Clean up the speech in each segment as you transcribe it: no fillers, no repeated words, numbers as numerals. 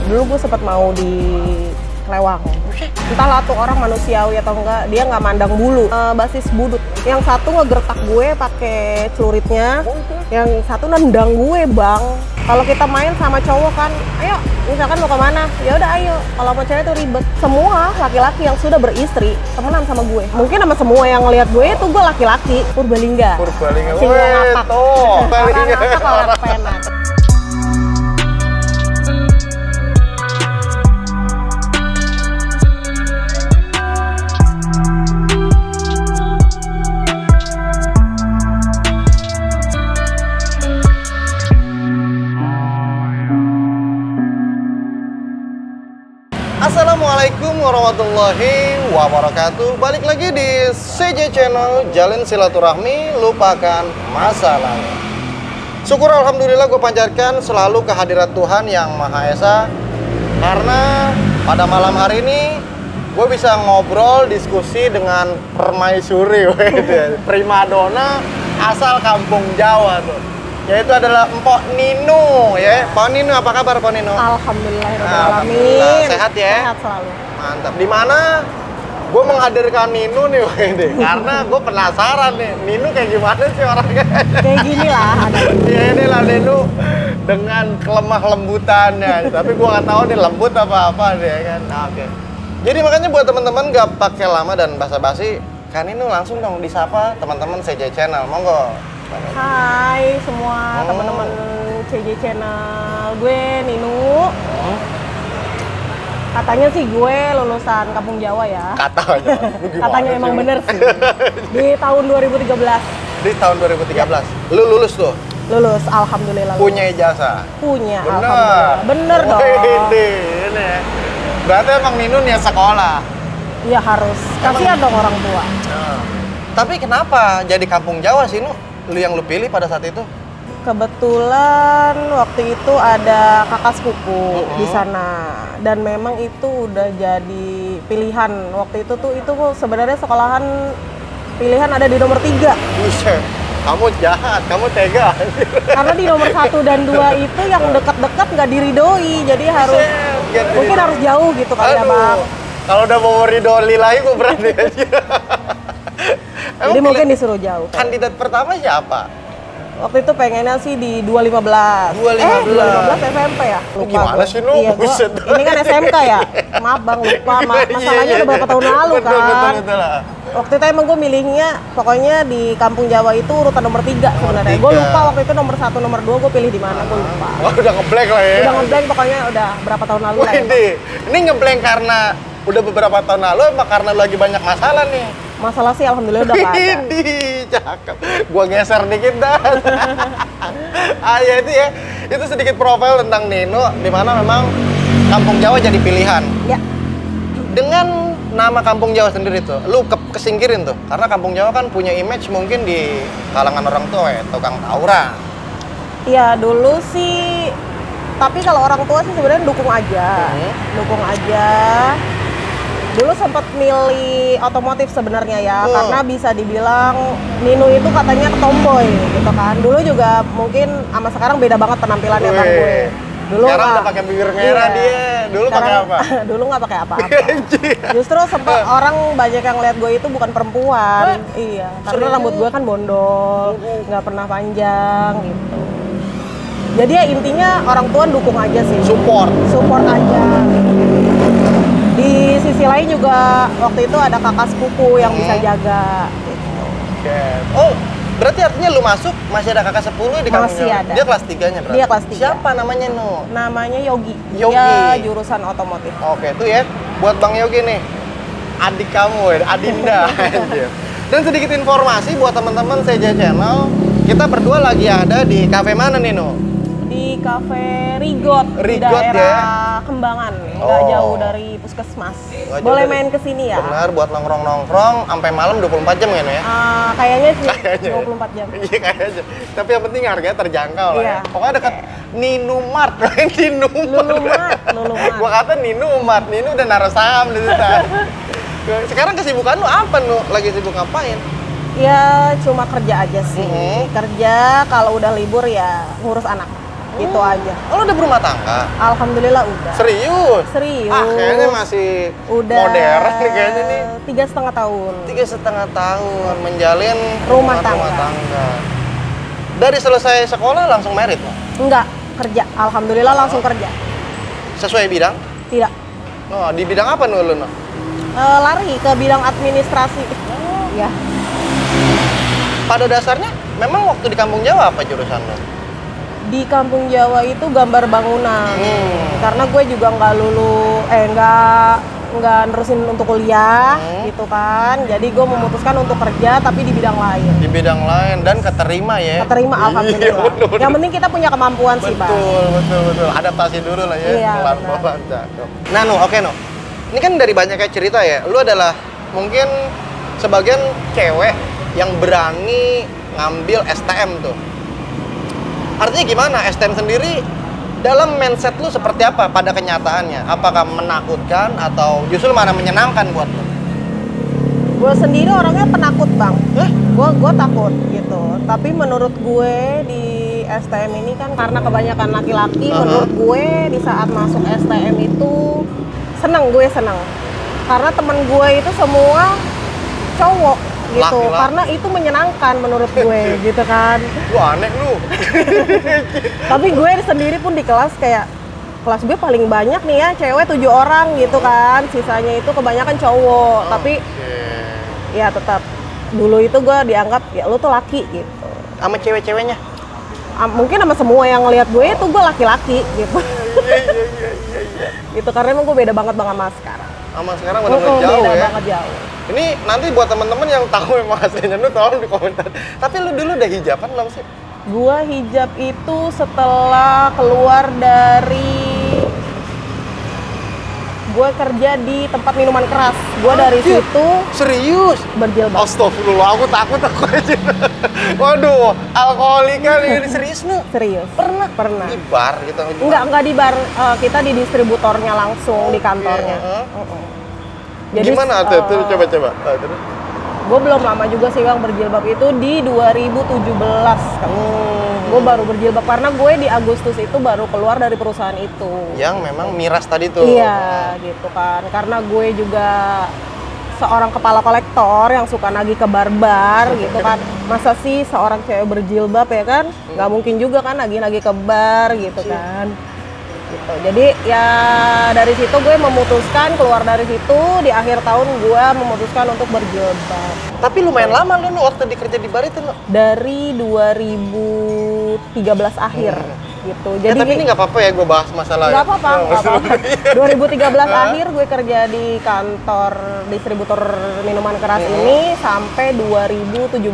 Dulu gue sempat mau di Lewang. Entahlah tuh orang manusiawi atau enggak, dia nggak mandang bulu. Basis budut. Yang satu ngegertak gue pakai celuritnya, yang satu nendang gue, Bang. Kalau kita main sama cowok kan, ayo, misalkan mau kemana? Ya udah ayo. Kalau mau cewek tuh ribet. Semua laki-laki yang sudah beristri temenan sama gue. Mungkin sama semua yang ngelihat gue itu gue laki-laki. Purbalingga. Purbalingga. Singa ngapak. Orang ngapak orang kepenan. Assalamualaikum warahmatullahi wabarakatuh. Balik lagi di CJ Channel, Jalin Silaturahmi, Lupakan Masa Lalu. Syukur alhamdulillah gue panjatkan selalu kehadirat Tuhan Yang Maha Esa, karena pada malam hari ini gue bisa ngobrol, diskusi dengan permaisuri primadona asal kampung Jawa tuh, yaitu adalah Mpok Ninu ya. Pak Ninu, apa kabar Pak Ninu? Alhamdulillah. Sehat ya? Sehat selalu. Mantap. Di mana gue menghadirkan Ninu nih, karena gue penasaran nih, Ninu kayak gimana sih orangnya? Kayak gini lah. Ya inilah Ninu dengan kelemah lembutannya. Tapi gue nggak tahu nih lembut apa dia kan. Nah, oke. Jadi makanya buat teman-teman nggak pakai lama dan basa-basi, kan Ninu langsung dong disapa teman-teman CJ Channel. Monggo. Hai semua teman-teman CJ Channel, gue Ninu. Katanya sih gue lulusan Kampung Jawa ya. Katanya emang bener sih. Di tahun 2013. Di tahun 2013. Lu lulus tuh? Lulus, alhamdulillah. Punya ijazah? Punya, bener. Alhamdulillah. Bener dong. Ini. Berarti emang Ninu niat sekolah? Iya harus. Kasihan dong orang tua. Nah. Tapi kenapa jadi Kampung Jawa sih, Nu? Lu pilih pada saat itu? Kebetulan waktu itu ada kakak sepupu di sana, dan memang itu udah jadi pilihan waktu itu tuh. Itu sebenarnya sekolahan pilihan ada di nomor 3. Buset, kamu jahat, kamu tega. Karena di nomor 1 dan 2 itu yang dekat-dekat nggak diridoi, jadi harus mungkin harus jauh gitu kali ya Bang. Kalau udah mau ridoi lagi gue berani aja. Jadi mungkin disuruh jauh. Kandidat pertama siapa? Waktu itu pengennya sih di 215. 215 SMP ya? Lupa gimana sih lu? Iya, ini kan SMK ya? Maaf Bang, lupa. Masalahnya udah berapa tahun lalu kan? Betul. Waktu itu emang gue milihnya pokoknya di Kampung Jawa itu urutan nomor 3 sebenarnya. Gue lupa waktu itu nomor 1, nomor 2 gue pilih di mana, gue lupa. Wah, udah ngeblank lah ya? Udah ngeblank, pokoknya udah berapa tahun lalu lah ya. Ini ngeblank karena udah beberapa tahun lalu, emang karena lagi banyak masalah nih? Masalah sih alhamdulillah udah nggak ada. Cakep. Gua geser dikit dah. Ya itu ya. Itu sedikit profil tentang Ninu, di mana memang Kampung Jawa jadi pilihan. Ya. Dengan nama Kampung Jawa sendiri tuh, lu kesingkirin tuh. Karena Kampung Jawa kan punya image mungkin di kalangan orang tua ya, tukang tawuran. Iya, dulu sih. Tapi kalau orang tua sih sebenarnya dukung aja. Dukung aja. Dulu sempat milih otomotif sebenarnya ya, karena bisa dibilang Ninu itu katanya tomboy gitu kan. Dulu juga mungkin sama sekarang beda banget penampilannya Bang gue. Dulu sekarang udah pakai bibir merah dia. Dulu pakai apa? Dulu nggak pakai apa-apa. Justru sempat orang banyak yang lihat gue itu bukan perempuan. Iya, karena rambut gue kan bondol, nggak pernah panjang gitu. Jadi ya intinya orang tua dukung aja sih. Support aja. Di sisi lain juga waktu itu ada kakak sepupu yang bisa jaga gitu. Oh, berarti artinya lu masuk masih ada kakak sepupu di kampung? Masih ada. Dia kelas 3-nya berarti? Dia kelas 3. Siapa namanya, Nu? Namanya Yogi. Dia jurusan otomotif. Oke, tuh ya. Buat Bang Yogi nih. Adik kamu, Adinda. Dan sedikit informasi buat teman-teman CJ Channel. Kita berdua lagi ada di kafe mana nih, Nu? Di Cafe Rigot di daerah Kembangan, nggak jauh dari Puskesmas. Boleh main ke sini ya? Benar, buat nongkrong-nongkrong sampai malam 24 jam ya, Nu ya? Kayaknya sih 24 jam. Iya, kayaknya. Tapi yang penting harganya terjangkau lah ya. Pokoknya dekat Ninu Mart. Lulumart. Gua kata Ninu Mart, Ninu udah naruh saham di situ. Sekarang kesibukan lu apa, Nu? Lagi sibuk ngapain? Ya cuma kerja aja sih. Kerja, kalau udah libur ya ngurus anak. Gitu aja. Oh, lu udah berumah tangga? Alhamdulillah udah. Serius? Serius. Kayaknya masih Udah modern nih kayaknya nih. 3,5 tahun. 3,5 tahun menjalin Rumah tangga. Dari selesai sekolah langsung married lo? Enggak, kerja. Alhamdulillah langsung kerja. Sesuai bidang? Tidak. Oh, di bidang apa lu? Lari ke bidang administrasi. Ya. Pada dasarnya memang waktu di Kampung Jawa apa jurusan lo? Di Kampung Jawa itu gambar bangunan. Karena gue juga nggak nerusin untuk kuliah gitu kan. Jadi gue memutuskan untuk kerja tapi di bidang lain. Di bidang lain dan keterima ya. Keterima alhamdulillah. Betul. Yang penting kita punya kemampuan sih, Bang. Betul. Adaptasi dulu lah ya. Iya, Pelan-pelan. Nah, oke. Ini kan dari banyak kayak cerita ya. Lu adalah mungkin sebagian cewek yang berani ngambil STM tuh. Artinya gimana? STM sendiri dalam mindset lu seperti apa pada kenyataannya? Apakah menakutkan atau justru mana menyenangkan buat lu? Gue sendiri orangnya penakut, Bang. Gue takut gitu. Tapi menurut gue di STM ini kan karena kebanyakan laki-laki, menurut gue di saat masuk STM itu seneng. Karena temen gue itu semua cowok gitu. Laki-laki. Karena itu menyenangkan menurut gue gitu kan. Lu aneh lu. Tapi gue sendiri pun di kelas kayak kelas gue paling banyak nih ya cewek 7 orang gitu kan, sisanya itu kebanyakan cowok. Tapi ya tetap dulu itu gue dianggap ya lu tuh laki gitu. Sama cewek-ceweknya? Mungkin sama semua yang ngelihat gue itu gue laki-laki gitu. Iya. Gitu karena emang gue beda banget sama sekarang. Sama sekarang benar-benar jauh beda ya. banget jauh. Ini nanti buat teman-teman yang tahu emang aslinya lu tolong di komentar. Tapi lu dulu udah hijaban belum sih? Gua hijab itu setelah keluar dari gue kerja di tempat minuman keras. Gue dari situ serius berjilbab. Astagfirullah, aku takut aja. Waduh, alkoholika ini serius nih? Serius. Pernah. Di bar gitu? Enggak di bar. Kita di distributornya langsung di kantornya. Jadi, gimana tuh? Coba. Gue belum lama juga sih Bang berjilbab itu di 2017 kan. Gue baru berjilbab karena gue di Agustus itu baru keluar dari perusahaan itu. Yang memang miras tadi tuh. Iya, gitu kan. Karena gue juga seorang kepala kolektor yang suka nagih ke bar-bar gitu kan. Masa sih seorang cewek berjilbab ya kan? Nggak mungkin juga kan nagih-nagih ke bar gitu kan. Gitu. Jadi ya dari situ gue memutuskan keluar dari situ, di akhir tahun gue memutuskan untuk berjilbab. Tapi lumayan lama lu waktu dikerja di bar itu lo? Dari 2013 akhir gitu. Jadi tapi ini nggak apa-apa ya gue bahas masalah. Nggak apa-apa. 2013 akhir gue kerja di kantor distributor minuman keras ini sampai 2017.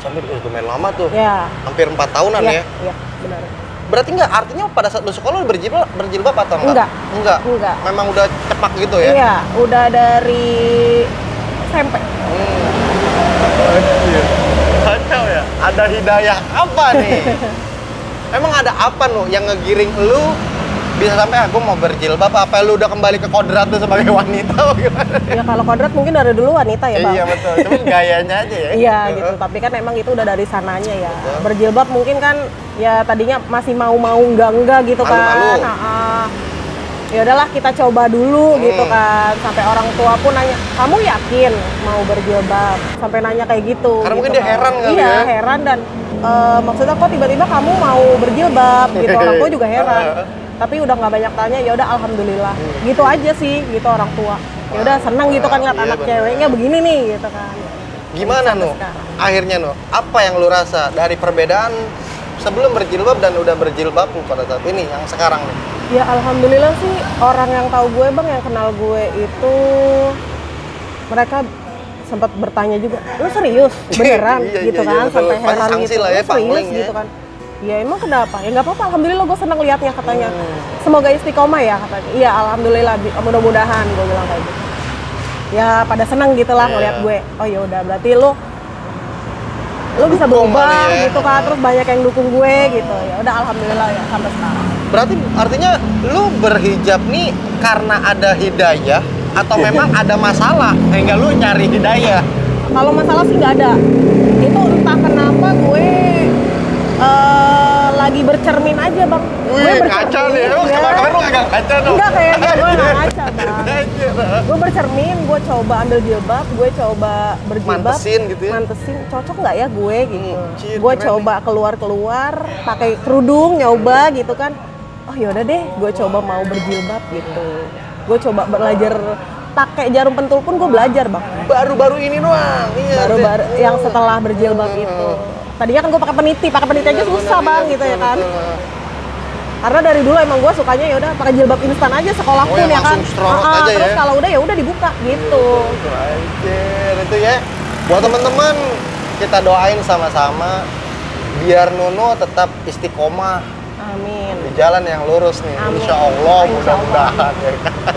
Sampai lumayan lama tuh. Ya. Hampir 4 tahunan ya? Iya, benar. Berarti nggak, artinya pada saat lu sekolah lu berjilbab atau enggak? Enggak. Memang udah cepak gitu ya? Iya, udah dari SMP. Kacau ya. Ada hidayah apa nih? Emang ada apa lo yang ngegiring lu bisa sampai aku mau berjilbab? Apa lu udah kembali ke kodrat tuh sebagai wanita atau gimana? Ya kalau kodrat mungkin dari dulu wanita ya Bang. Iya betul, cuman gayanya aja ya. Iya gitu, tapi kan emang itu udah dari sananya ya. Betul. Berjilbab mungkin kan ya tadinya masih mau enggak gitu kan. Ya udahlah kita coba dulu gitu kan. Sampai orang tua pun nanya, "Kamu yakin mau berjilbab?" Sampai nanya kayak gitu. Karena gitu mungkin dia heran kali ya. Iya, heran dan maksudnya kok tiba-tiba kamu mau berjilbab gitu. Orang tua juga heran. Tapi udah nggak banyak tanya, ya udah alhamdulillah. Gitu aja sih, gitu orang tua. Ya udah seneng gitu kan ngeliat anak ceweknya begini nih gitu kan. Gimana Nu? Akhirnya Nu, apa yang lu rasa dari perbedaan sebelum berjilbab dan udah berjilbab pada saat ini yang sekarang nih? Ya alhamdulillah sih orang yang tahu gue Bang, yang kenal gue itu mereka sempat bertanya juga, "Lu serius? Beneran?" gitu kan, sampai heran gitu. Lah ya, serius gitu kan. Ya emang kenapa? Ya nggak apa-apa, alhamdulillah gue senang liatnya katanya. Semoga istiqomah ya katanya. Iya alhamdulillah, mudah-mudahan gue bilang kayak gitu. Ya pada senang gitulah ngeliat gue. Oh ya udah berarti lu bisa berubah gitu kan, terus banyak yang dukung gue gitu. Ya udah alhamdulillah ya sampai sekarang. Berarti artinya lu berhijab nih karena ada hidayah atau memang ada masalah sehingga lu nyari hidayah? Kalau masalah sih nggak ada. Itu entah kenapa gue lagi bercermin aja bang. Wih, ngaca nih, kemarin lu agak ngaca dong. Enggak, kayaknya gue nggak ngaca bang. Gue bercermin, gue coba ambil jilbab, gue coba berjilbab. Mantesin gitu ya? Mantesin, cocok nggak ya gue gitu. Gue coba keluar-keluar, pakai kerudung, nyoba gitu kan. Oh yaudah deh, gue coba mau berjilbab gitu. Gue coba belajar pakai jarum pentul pun gue belajar bang. Baru-baru ini doang. Iya. Baru-baru yang setelah berjilbab itu. Tadinya kan gue pakai peniti aja susah bang gitu ya kan. Karena dari dulu emang gue sukanya ya udah pakai jilbab instan aja sekolah pun ya kan. Aja terus ya? kalau udah ya udah dibuka gitu. Itu ya. Buat teman-teman kita doain sama-sama biar Nunu tetap istiqomah. Amin. Di jalan yang lurus nih. Amin. Insya Allah mudah-mudahan ya kan.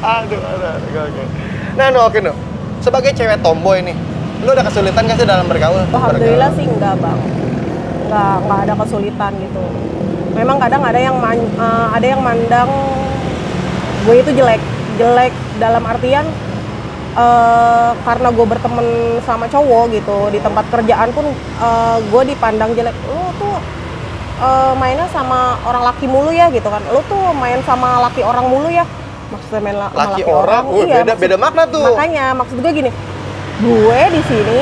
Aduh. Nah, oke, Nu. Sebagai cewek tomboy nih, lu ada kesulitan nggak sih dalam bergaul? Alhamdulillah sih enggak bang. Enggak ada kesulitan gitu. Memang kadang ada yang mandang gue itu jelek dalam artian karena gue berteman sama cowok gitu di tempat kerjaan pun gue dipandang jelek. Lu tuh mainnya sama orang laki mulu ya gitu kan. Lu tuh main sama laki orang mulu ya. Maksudnya main sama laki orang. Iya, beda makna tuh. Makanya maksud gue gini. Gue di sini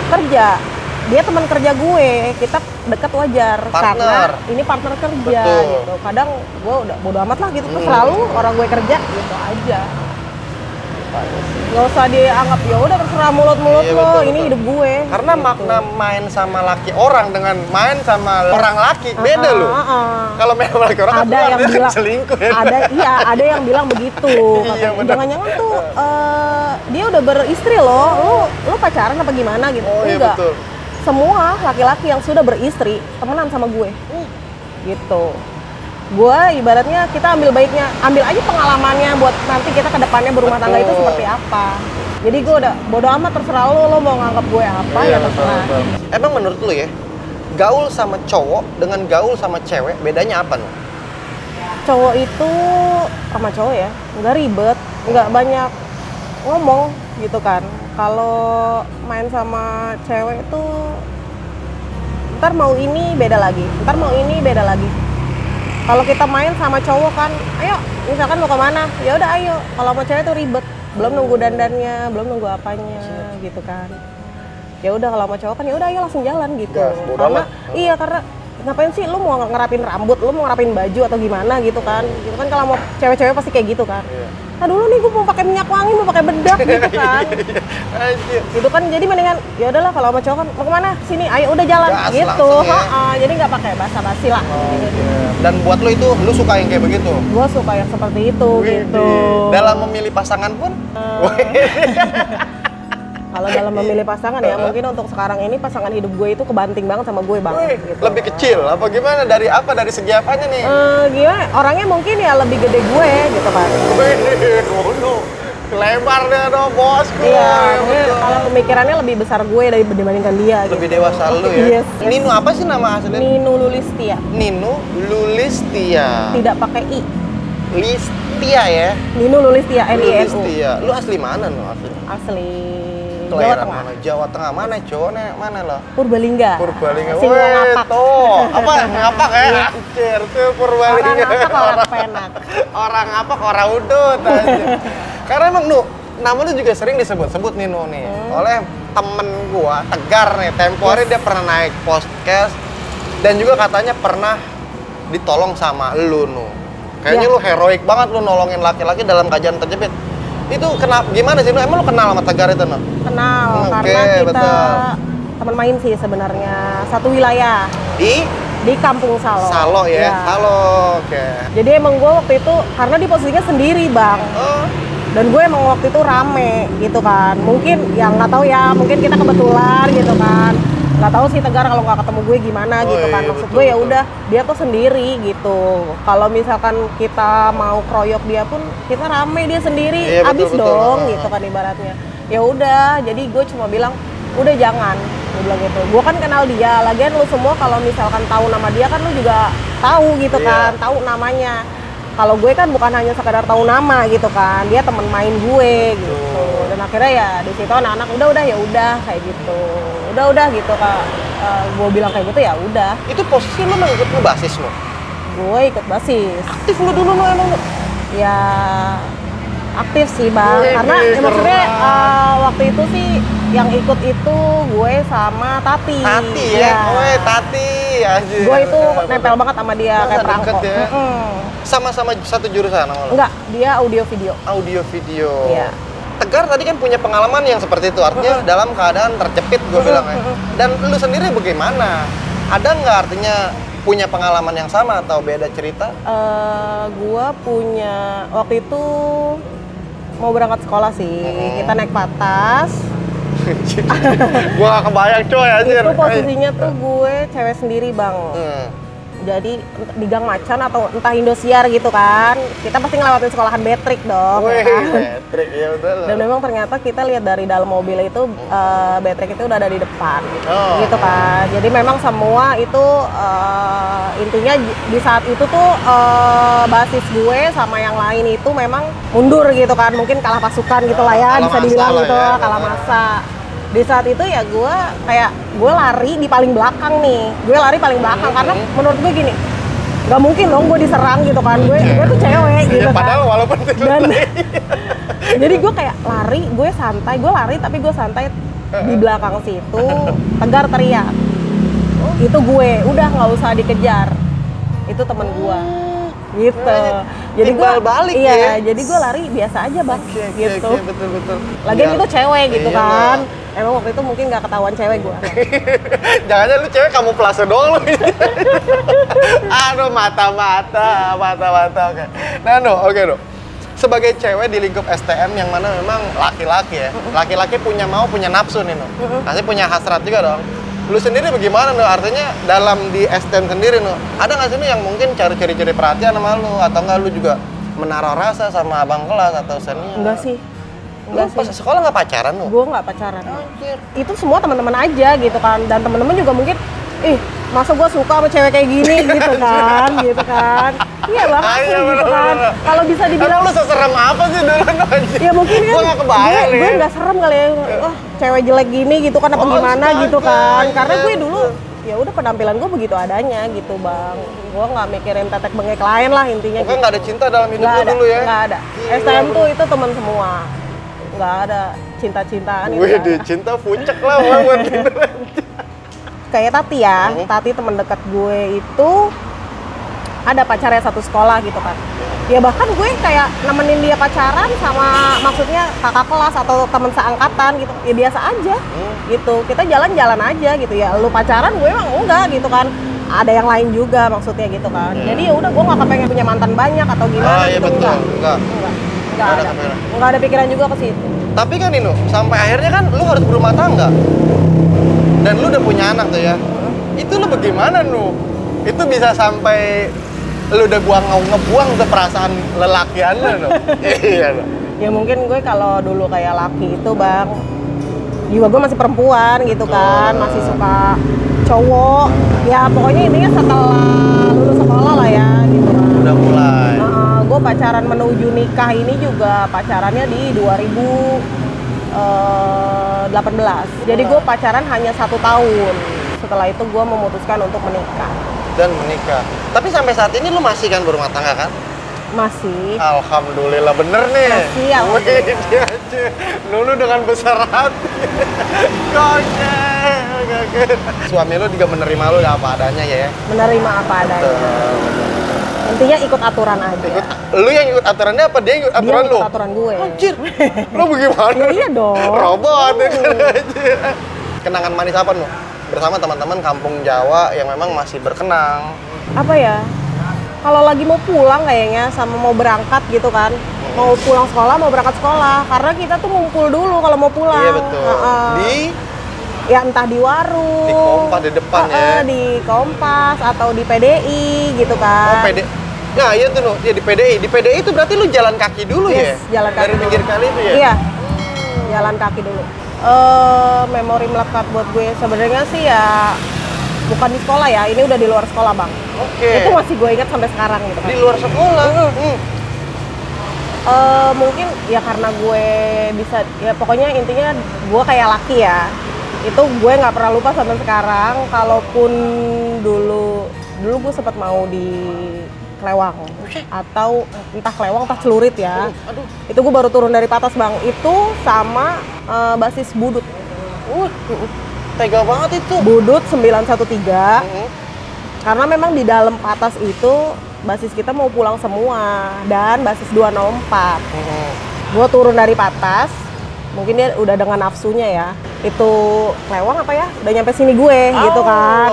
kerja. Dia teman kerja gue. Kita dekat wajar karena ini partner kerja. Betul. Gitu. Kadang gue udah bodo amat lah gitu. Selalu orang gue kerja gitu aja. Nggak usah dianggap ya udah terserah mulut-mulut iya, lo, betul, ini hidup gue. Karena gitu. makna main sama laki orang dengan main sama orang laki beda loh. Kalau main sama laki orang ada yang bilang selingkuh ya. Ada yang bilang begitu. Iya, Jangan-jangan tuh dia udah beristri loh. Lo pacaran apa gimana gitu? Oh, iya, enggak. betul. Semua laki-laki yang sudah beristri temenan sama gue. Gitu. Gue ibaratnya kita ambil baiknya, ambil aja pengalamannya buat nanti kita ke depannya berumah tangga itu seperti apa. Jadi gue udah bodo amat terserah lo mau nganggap gue apa ya terserah. Emang menurut lu ya, gaul sama cowok dengan gaul sama cewek bedanya apa nih? Cowok itu sama cowok ya, nggak ribet, nggak banyak ngomong gitu kan. Kalau main sama cewek itu ntar mau ini beda lagi, ntar mau ini beda lagi. Kalau kita main sama cowok kan, ayo misalkan mau kemana, ya udah ayo. Kalau sama cewek tuh ribet, belum nunggu dandannya, belum nunggu apanya, gitu kan. Ya udah kalau sama cowok kan ya udah ayo langsung jalan gitu. Karena iya karena ngapain sih lu mau ngerapin rambut, lu mau ngerapin baju atau gimana gitu kan. Gitu kan kalau mau cewek-cewek pasti kayak gitu kan. Nah dulu nih gue mau pakai minyak wangi, mau pakai bedak gitu kan. Gitu kan jadi mendingan ya udahlah kalau sama cowok kan mau kemana? Sini, ayo udah jalan gitu. Jadi nggak pakai basa-basi lah. Gitu. Dan buat lo itu, lo suka yang kayak begitu? Gue suka yang seperti itu gitu. Dalam memilih pasangan pun? Kalau dalam memilih pasangan ya mungkin untuk sekarang ini pasangan hidup gue itu kebanting banget sama gue bang. Gitu. Lebih kecil apa gimana? Dari apa? Dari segi apanya nih? Gimana? Orangnya mungkin ya lebih gede gue gitu kan. Lebar deh dong bosku. Iya, kalau pemikirannya lebih besar gue dibandingkan dia. Lebih gitu. dewasa lu ya. Yes. Ninu apa sih nama aslinya? Ninu Lulistia. Ninu Lulistia. Tidak pakai i. Listia ya. Ninu Lulistia, N-I-N-U. Lulistia. Lu asli mana nu aslinya? Asli Jawa Tengah. Mana? Jawa Tengah mana, cowoknya mana lo? Purbalingga. Purbalingga. Sing ngapak. Tuh. Apa ngapak ya? Anjir tuh Purbalingga. Orang ngapak orang penak. Orang ngapak orang udut aja. Karena emang Nu, nama lu juga sering disebut-sebut nih Nu nih. Oleh temen gua, Tegar nih, tempo hari dia pernah naik podcast dan juga katanya pernah ditolong sama lu Nu. Kayaknya lu heroik banget lu nolongin laki-laki dalam keadaan terjepit. Itu gimana sih Nu? Emang lu kenal sama Tegar itu Nu? Kenal, karena kita teman main sih sebenarnya. Satu wilayah. Di Kampung Salo. Salo ya? Salo, oke. Jadi emang gue waktu itu, karena di posisinya sendiri bang. Dan gue emang waktu itu rame gitu kan. Mungkin ya nggak tahu ya, mungkin kita kebetulan gitu kan. Nggak tahu sih Tegar kalau nggak ketemu gue gimana gitu kan. Maksud gue ya udah dia tuh sendiri gitu. Kalau misalkan kita mau kroyok dia pun kita rame, dia sendiri. Abis dong gitu kan ibaratnya. Ya udah, jadi gue cuma bilang udah jangan. Gue bilang gitu. Gue kan kenal dia. Lagian lu semua kalau misalkan tahu nama dia kan lu juga tahu gitu kan, tahu namanya. Kalau gue kan bukan hanya sekedar tahu nama gitu kan, dia temen main gue gitu. Dan akhirnya ya di situ anak-anak udah ya udah kayak gitu. Udah gitu Kak. gue bilang kayak gitu ya udah. Itu posisi lu ikut ngebasis lo? Gue ikut basis. Aktif lu dulu lo emang lo? Ya aktif sih bang, Wih, karena ya, keren. maksudnya waktu itu sih yang ikut itu gue sama Tati. Tati ya? Weh, Tati anjir. Gue itu nempel banget sama dia Masa kayak perangko. deket ya? Sama-sama satu jurusan sama lo? Enggak, dia audio video. Audio video. Iya. Tegar tadi kan punya pengalaman yang seperti itu, artinya dalam keadaan terjepit gue bilang ya. Dan lu sendiri bagaimana? Ada nggak artinya punya pengalaman yang sama atau beda cerita? Gue punya waktu itu mau berangkat sekolah sih, kita naik patas. Gue gak kebayang coy anjir. Itu posisinya tuh gue cewek sendiri bang. Jadi di Gang Macan atau entah Indosiar gitu kan, kita pasti ngelewatin sekolahan Betrik dong. Wih, Ya kan? Betrik ya udah lah. Dan memang ternyata kita lihat dari dalam mobil itu Betrik itu udah ada di depan, gitu kan. Jadi memang semua itu intinya di saat itu tuh basis gue sama yang lain itu memang mundur gitu kan, mungkin kalah pasukan gitulah ya, Kalah bisa masa dibilang lah gitu, ya, kalah bener. masa. Di saat itu ya gue lari di paling belakang nih, gue lari paling belakang karena menurut gue gini, nggak mungkin dong gue diserang gitu kan, gue tuh cewek gitu Iya, kan. padahal walaupun itu Dan jadi gue kayak lari, gue santai, gue lari tapi gue santai di belakang situ. Tegar teriak, itu gue, udah nggak usah dikejar, itu temen gue, gitu. Jadi gue timbal balik iya, ya? jadi gue lari biasa aja bang, gitu. Oke, betul. Lagian Iya. itu cewek gitu Iya kan. lah. Emang waktu itu mungkin nggak ketahuan cewek gue. Jangan-jangan lu cewek kamu plase doang lu. Aduh, mata-mata. Oke. Nah, oke. Sebagai cewek di lingkup STM yang mana memang laki-laki ya. Laki-laki punya nafsu nih, no. Pasti punya hasrat juga dong. Lu sendiri bagaimana, no? Artinya dalam di STM sendiri, no. Ada nggak sih no, yang mungkin cari ciri-ciri perhatian sama lu atau enggak lu juga menaruh rasa sama abang kelas atau senior? Enggak sih. Lu pas sekolah nggak pacaran lu? Gue nggak pacaran. Itu semua teman-teman aja gitu kan, dan teman-teman juga mungkin, masa gue suka sama cewek kayak gini gitu kan. Iya banget sih gitu kan. Kalau bisa dibilang, Emang lu seserem apa sih dulu anjir? ya mungkin kan. Gua nggak kebayang gue nih. nggak serem kali ya. Cewek jelek gini gitu kan apa gimana astaga, gitu kan. Karena iya, gue dulu ya udah penampilan gue begitu adanya gitu bang. Gue nggak mikirin tetek bengek lain lah intinya. Pokoknya nggak ada cinta dalam hidup Nggak lu ada, dulu ya? nggak ada. Gila, STM tuh bro. itu teman semua. Nggak ada cinta-cintaan gitu. Wih, di cinta puncak lah buat Kayak Tati ya, Tati teman dekat gue itu ada pacarnya satu sekolah gitu kan. Ya bahkan gue kayak nemenin dia pacaran sama maksudnya kakak kelas atau teman seangkatan gitu. Ya biasa aja gitu. Kita jalan-jalan aja gitu ya. Lu pacaran, gue emang enggak gitu kan. Ada yang lain juga maksudnya gitu kan. Jadi ya udah gue nggak kepengen punya mantan banyak atau gimana iya gitu. betul. Enggak. Enggak ada ada. kepikiran. Enggak ada pikiran juga ke situ. Tapi kan Nino, sampai akhirnya kan lu harus berumah tangga. Dan lu udah punya anak tuh ya. Itu lu bagaimana, Nu? Itu bisa sampai lu udah ngebuang tuh perasaan lelakian lu, Nu. Iya, Nu. Ya mungkin gue kalau dulu kayak laki itu bang, jiwa gue masih perempuan gitu kan, masih suka cowok. Ya pokoknya intinya setelah lulus sekolah lah ya gitu kan. Udah mulai. Gue pacaran menuju nikah ini juga pacarannya di 2018. Jadi gue pacaran hanya 1 tahun. Setelah itu gue memutuskan untuk menikah. Dan menikah. Tapi sampai saat ini lu masih kan berumah tangga kan? Masih. Alhamdulillah bener nih. Masih, alhamdulillah. Wih, dia aja. Nunu dengan besar hati. Gokil. Suami lu juga menerima lu apa adanya ya? Menerima apa adanya. Intinya ikut aturan aja. Lu yang ikut aturannya apa dia yang ikut aturan Dia lu? ikut aturan gue. Anjir. Lu bagaimana? Ya iya dong. Robot itu. Kenangan manis apa lu? Bersama teman-teman kampung Jawa yang memang masih berkenang. Apa ya? Kalau lagi mau pulang kayaknya sama mau berangkat gitu kan. Mau pulang sekolah, mau berangkat sekolah. Karena kita tuh ngumpul dulu kalau mau pulang. Iya betul. Ya entah di warung. Di Kompas di depan ya. Di Kompas atau di PDI gitu Oh, kan. Nah, iya tuh, Nu. Ya di PDI. Di PDI itu berarti lu jalan kaki dulu ya? Jalan kaki Dari dulu. pinggir kali itu ya? Iya. Jalan kaki dulu. Memori melekat buat gue sebenarnya sih ya bukan di sekolah ya, ini udah di luar sekolah bang. Oke. Itu masih gue ingat sampai sekarang gitu kan. Di luar sekolah. Mungkin ya karena gue bisa, ya pokoknya intinya gue kayak laki ya. Itu gue nggak pernah lupa sampai sekarang. Kalaupun dulu gue sempat mau di Klewang atau entah Klewang entah Celurit ya. Aduh. Itu gue baru turun dari Patas bang. Itu sama basis Budut. Tega banget itu. Budut 913. Karena memang di dalam Patas itu basis kita mau pulang semua dan basis 204. Gue turun dari Patas. Mungkin dia udah dengan nafsunya ya. Itu Klewang apa ya? Udah nyampe sini gue gitu kan.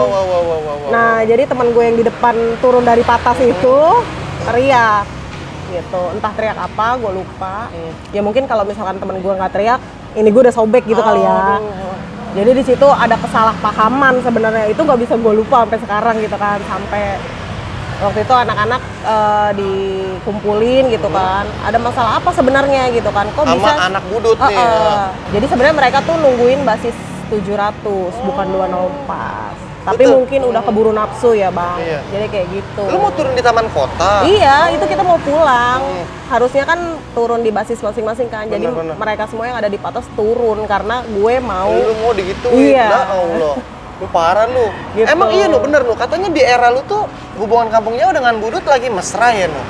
Nah, jadi teman gue yang di depan turun dari Patas itu teriak gitu. Entah teriak apa, gue lupa. Ya mungkin kalau misalkan teman gue nggak teriak, ini gue udah sobek gitu kali ya. Jadi di situ ada kesalahpahaman sebenarnya. Itu nggak bisa gue lupa sampai sekarang gitu kan. Sampai waktu itu anak-anak dikumpulin gitu kan. Ada masalah apa sebenarnya gitu kan? Kok sama bisa anak Budut nih. Jadi sebenarnya mereka tuh nungguin basis 700 bukan 204. Tapi Betul. mungkin udah keburu nafsu ya, Bang. Iya. Jadi kayak gitu. Lu mau turun di taman kota? Iya, itu kita mau pulang. Harusnya kan turun di basis masing-masing kan. Jadi Bener. mereka semua yang ada di Patas turun karena gue mau. Lu mau digituin? Iya. Ya Allah. Lu parah lu. Gitu. Emang iya lu bener lu. Katanya di era lu tuh hubungan kampung jauh dengan Budut lagi mesra ya lu.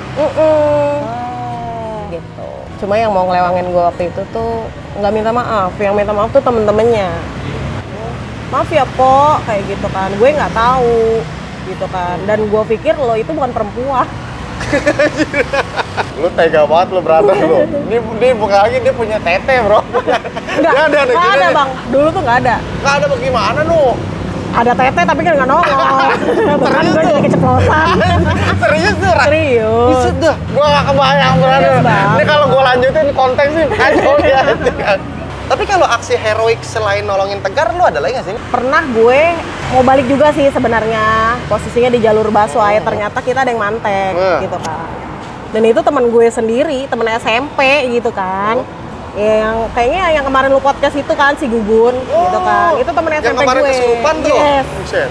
Gitu. Cuma yang mau ngelewangin gue waktu itu tuh nggak minta maaf. Yang minta maaf tuh temen-temennya. Maaf ya Po, kayak gitu kan. Gue nggak tahu gitu kan. Dan gue pikir lo itu bukan perempuan. Lu tega banget lu brother lu. Dia bukan lagi dia punya tete, Bro. Nggak ada Bang. Dulu tuh nggak ada. Nggak ada bagaimana lu? Ada tete tapi kan nggak nongol. Bahkan gue jadi keceplosan. Serius tuh, Ra? Serius. Buset dah. Gua nggak kebayang brother. Serius, Bang. Ini kalau gua lanjutin konteks sih kacau ya. Tapi kalau aksi heroik selain nolongin Tegar, lu ada lagi nggak sih? Pernah gue mau balik juga sih sebenarnya. Posisinya di jalur busway, ternyata kita ada yang mantek gitu kan. Dan itu teman gue sendiri, temen SMP gitu kan. Yang kayaknya yang kemarin lu podcast itu kan si Gugun gitu kan. Itu temen SMP gue. Yang kemarin kesurupan tuh? Yes. Buset.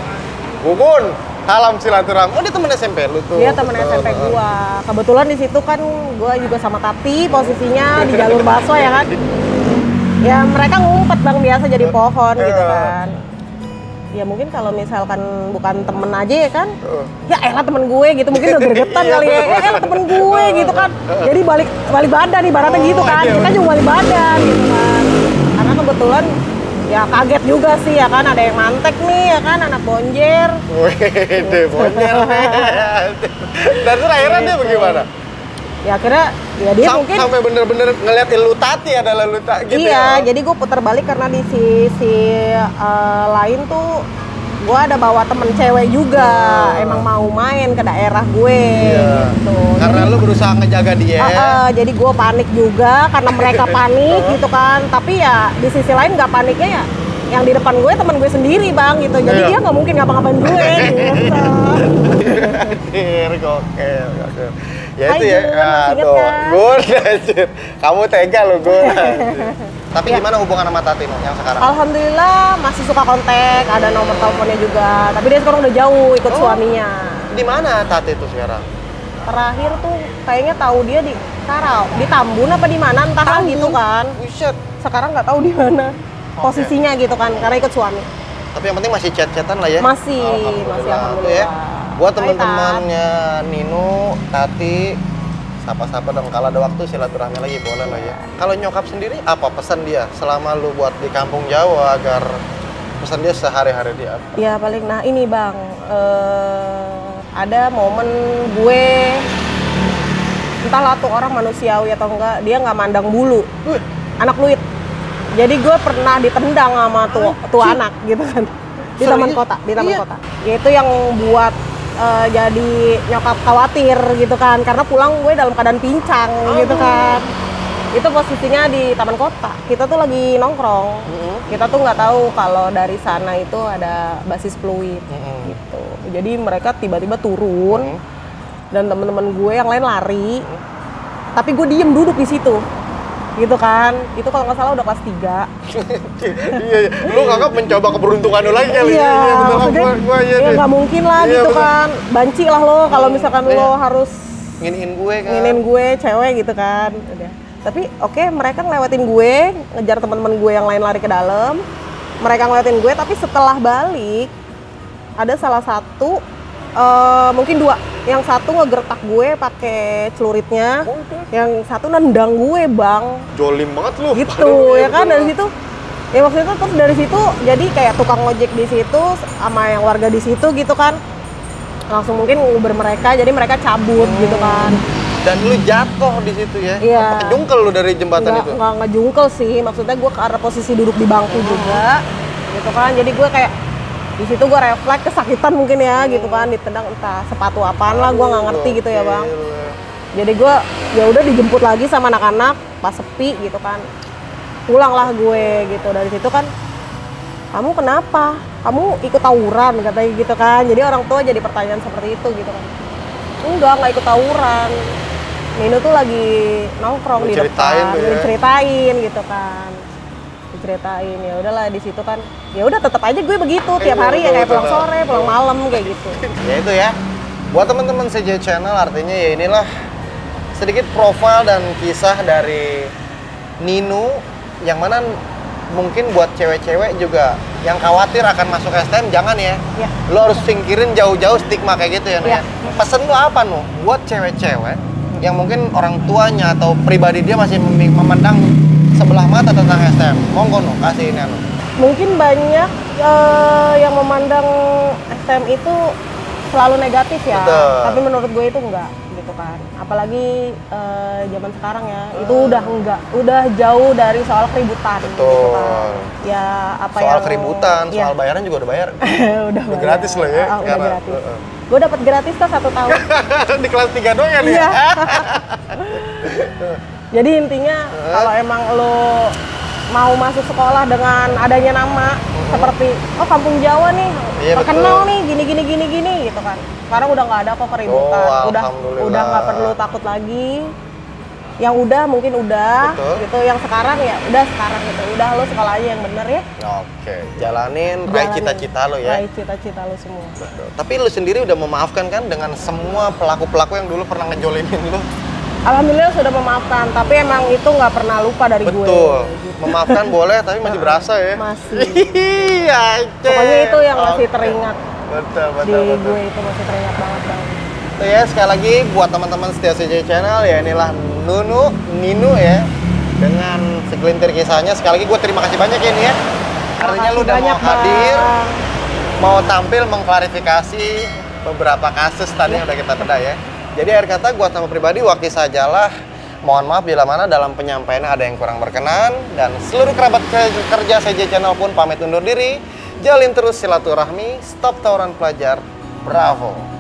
Gugun, salam silaturahmi. Oh dia temen SMP lu tuh? Dia temen SMP gua. Kebetulan di situ kan gua juga sama Tati posisinya di jalur busway ya kan. Ya mereka ngumpet Bang biasa jadi pohon gitu kan. Ya mungkin kalau misalkan bukan temen aja ya kan, ya elah temen gue gitu, mungkin udah gregetan kali ya, elah temen gue gitu kan. Jadi balik badan ibaratnya gitu kan, kita juga balik badan gitu kan. Karena kebetulan ya kaget juga sih ya kan, ada yang mantek nih ya kan, anak bonjer. Wih, bonjer nih. Dan terus akhirnya dia bagaimana? Ya akhirnya ya dia mungkin sampai bener-bener ngeliatin lu Tati adalah lu Tati gitu. Iya, jadi gue putar balik karena di sisi lain tuh gue ada bawa temen cewek juga, emang mau main ke daerah gue gitu. Karena jadi, lu berusaha ngejaga dia. Jadi gue panik juga karena mereka panik gitu kan. Tapi ya di sisi lain nggak paniknya ya yang di depan gue teman gue sendiri Bang gitu. Jadi dia nggak mungkin ngapa-ngapain gue gitu. Gokil. Ya Hai, itu ya, aduh, Gun, kamu tega lo Gun. Tapi gimana hubungan sama Tati yang sekarang? Alhamdulillah masih suka kontak, ada nomor teleponnya juga. Tapi dia sekarang udah jauh ikut suaminya. Di mana Tati itu sekarang? Terakhir tuh kayaknya tahu dia di Karau, di Tambun apa di mana entah gitu kan. Buset. Sekarang nggak tahu di mana posisinya gitu kan, karena ikut suami. Tapi yang penting masih chat-chatan lah ya? Masih alhamdulillah. Buat teman-temannya Nino, Tati, sapa-sapa dong. Kalau ada waktu silaturahmi lagi boleh lah ya. Kalau nyokap sendiri apa pesan dia selama lu buat di kampung Jawa agar pesan dia sehari-hari dia apa? Ya paling nah ini Bang, ada momen gue entahlah tuh orang manusiawi atau enggak, dia nggak mandang bulu. Anak luit. Jadi gue pernah ditendang sama tuh anak gitu kan. Di taman kota. Ya itu yang buat jadi nyokap khawatir gitu kan, karena pulang gue dalam keadaan pincang gitu kan. Itu posisinya di taman kota, kita tuh lagi nongkrong. Kita tuh nggak tahu kalau dari sana itu ada basis fluid gitu. Jadi mereka tiba-tiba turun dan temen-temen gue yang lain lari, tapi gue diem duduk di situ gitu kan. Itu kalau nggak salah udah kelas 3. Iya, lu nganggap mencoba keberuntungan lu lagi kali. Iya, gua ya nggak mungkin lah gitu kan. Banci lah lo kalau misalkan lo harus nginiin gue kan. nginin gue cewek gitu kan. Udah. Tapi oke, mereka ngelewatin gue, ngejar teman-teman gue yang lain lari ke dalam. mereka ngeliatin gue, tapi setelah balik ada salah satu mungkin dua, yang satu ngegertak gue pakai celuritnya, yang satu nendang gue bang. Jolim banget lu. Gitu ya kan, dari situ ya maksudnya terus dari situ jadi kayak tukang ojek di situ sama yang warga di situ gitu kan, langsung mungkin Uber mereka, jadi mereka cabut gitu kan. Dan lu jatuh di situ ya? Iya. Apa kejungkel lu dari jembatan itu? Nggak ngejungkel sih, maksudnya gue karena posisi duduk di bangku juga gitu kan, jadi gue kayak di situ gue refleks kesakitan mungkin ya gitu kan, ditendang entah sepatu apaan lah, gue nggak ngerti gitu ya bang. Jadi gue ya udah dijemput lagi sama anak-anak pas sepi gitu kan, pulanglah gue gitu. Dari situ kan, kamu kenapa? Kamu ikut tawuran katanya gitu kan. Jadi orang tua jadi pertanyaan seperti itu gitu kan. Nggak ikut tawuran. Nino tuh lagi nongkrong di depan, diceritain gitu kan. Diceritain, ya udahlah di situ kan. Ya udah tetap aja gue begitu tiap hari ya, kayak pulang sore, pulang malam kayak gitu. Ya itu ya. Buat teman-teman CJ Channel, artinya ya inilah sedikit profil dan kisah dari Nino, yang mana mungkin buat cewek-cewek juga yang khawatir akan masuk STM, jangan ya. Lo harus singkirin jauh-jauh stigma kayak gitu ya. Pesen lo apa Nu buat cewek-cewek yang mungkin orang tuanya atau pribadi dia masih memandang sebelah mata tentang STM? Monggo Nu, kasih ini Nu. Mungkin banyak yang memandang STM itu selalu negatif ya. Betul. Tapi menurut gue itu enggak gitu kan. Apalagi zaman sekarang ya, itu udah enggak, udah jauh dari soal keributan. Betul. Gitu kan. Ya apa soal yang keributan, soal ya. bayaran juga udah bayar. udah gratis loh ya. Udah gratis. Gue dapat gratis tuh 1 tahun. Di kelas 3 doang ya nih. Iya. Jadi intinya kalau emang lo mau masuk sekolah dengan adanya nama seperti Kampung Jawa nih, terkenal nih gini gitu kan. Sekarang udah nggak ada kok keributan, udah nggak perlu takut lagi. Yang udah mungkin udah gitu, yang sekarang ya udah sekarang gitu, udah lo sekolah aja yang bener ya. Oke, jalanin raih cita-cita lo ya. Raih cita-cita lo semua. Betul. Tapi lo sendiri udah memaafkan kan dengan semua pelaku-pelaku yang dulu pernah ngejolimin lo? Alhamdulillah sudah memaafkan, tapi emang itu nggak pernah lupa dari gue. Betul. Memaafkan boleh, tapi masih berasa ya. Masih. Iya. Pokoknya itu yang masih teringat. Betul. Gue itu masih teringat banget. Itu ya, sekali lagi buat teman-teman setia CJ Channel ya, inilah Nino ya, dengan segelintir kisahnya. Sekali lagi gue terima kasih banyak ya ini ya. Artinya lu udah mau hadir, mau tampil mengklarifikasi beberapa kasus tadi yang udah kita bedah ya. Jadi akhir kata gue sama pribadi wakil sajalah. Mohon maaf bila mana dalam penyampaiannya ada yang kurang berkenan, dan seluruh kerabat kerja CJ Channel pun pamit undur diri. Jalin terus silaturahmi, stop tawuran pelajar, bravo.